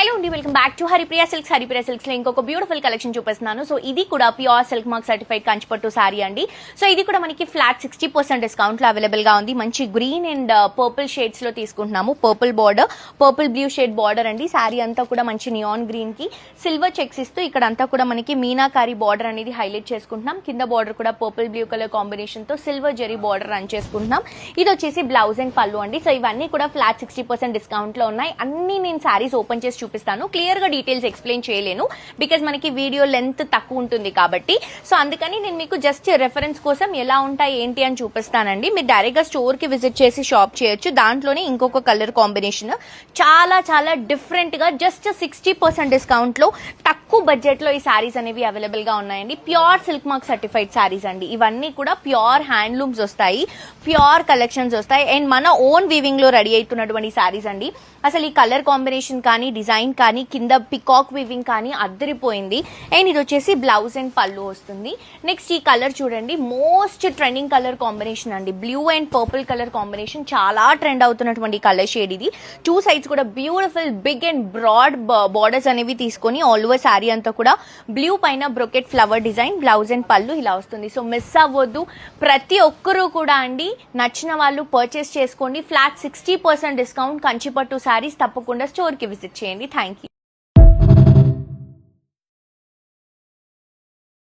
Hello అండి, welcome back to Haripriya silks. Haripriya silks లో ఇంకొక బ్యూటిఫుల్ కలెక్షన్ చూపిస్తున్నాను. సో ఇది కూడా ప్యూర్ సిల్క్ మార్క్ సర్టిఫైడ్ కంచిపట్టు సారీ అండి. సో ఇది కూడా మనకి ఫ్లాట్ 60% డిస్కౌంట్ లో అవైలబుల్ గా ఉంది. మంచి గ్రీన్ అండ్ పర్పుల్ షేడ్స్ లో తీసుకుంటున్నాము. Purple border, purple blue shade border అండి. సారీ అంతా కూడా మంచి నియాన్ గ్రీన్ కి సిల్వర్ చెక్స్ ఇస్తూ ఇక్కడ అంతా కూడా మనకి మీనాకారి బార్డర్ అనేది హైలైట్ చేసుకుంటున్నాం. కింద బార్డర్ కూడా పర్పుల్ బ్లూ కలర్ కాంబినేషన్ తో సిల్వర్ జరీ బార్డర్ రన్ చేసుకుంటున్నాం. ఇది వచ్చేసి బ్లౌజ్ అండ్ పళ్ళు అండి. సో ఇవన్నీ కూడా ఫ్లాట్ 60% డిస్కౌంట్ లో ఉన్నాయి. అన్ని నేను సారీస్ ఓపెన్ చేసి చూపిస్తాను. క్లియర్ గా డీటెయిల్స్ ఎక్స్ప్లెయిన్ చేయలేను, బికాజ్ మనకి వీడియో లెంత్ తక్కువ ఉంటుంది కాబట్టి. సో అందుకని నేను మీకు జస్ట్ రెఫరెన్స్ కోసం ఎలా ఉంటాయి ఏంటి అని చూపిస్తానండి. మీరు డైరెక్ట్ గా స్టోర్ కి విజిట్ చేసి షాప్ చేయొచ్చు. దాంట్లోనే ఇంకొక కలర్ కాంబినేషన్ చాలా చాలా డిఫరెంట్ గా జస్ట్ 60% డిస్కౌంట్ లో తక్కువ బడ్జెట్ లో ఈ సారీస్ అనేవి అవైలబుల్ గా ఉన్నాయండి. Pure silk mark certified saris అండి. ఇవన్నీ కూడా ప్యూర్ హ్యాండ్లూమ్స్ వస్తాయి, ప్యూర్ కలెక్షన్స్ వస్తాయి అండ్ మన ఓన్ వీవింగ్ లో రెడీ అవుతున్నటువంటి సారీస్ అండి. అసలు ఈ కలర్ కాంబినేషన్ కానీ డిజైన్ కానీ కింద పికాక్ వీవింగ్ కానీ అద్దరిపోయింది. అండ్ ఇది వచ్చేసి బ్లౌజ్ అండ్ పళ్ళు వస్తుంది. నెక్స్ట్ ఈ కలర్ చూడండి, మోస్ట్ ట్రెండింగ్ కలర్ కాంబినేషన్ అండి. Blue and purple colour combination చాలా ట్రెండ్ అవుతున్నటువంటి కలర్ షేడ్ ఇది. టూ సైడ్స్ కూడా beautiful big and broad borders అనేవి తీసుకొని ఆల్ ఓవర్ శారీ అంతా కూడా బ్లూ పైన brocade flower design, blouse and పళ్ళు ఇలా వస్తుంది. సో మిస్ అవ్వద్దు, ప్రతి ఒక్కరూ కూడా అండి. నచ్చిన వాళ్ళు పర్చేస్ చేసుకోండి. ఫ్లాట్ 60% డిస్కౌంట్ కంచిపట్టు సారీస్. తప్పకుండా స్టోర్ కి విజిట్ చేయండి. Thank you.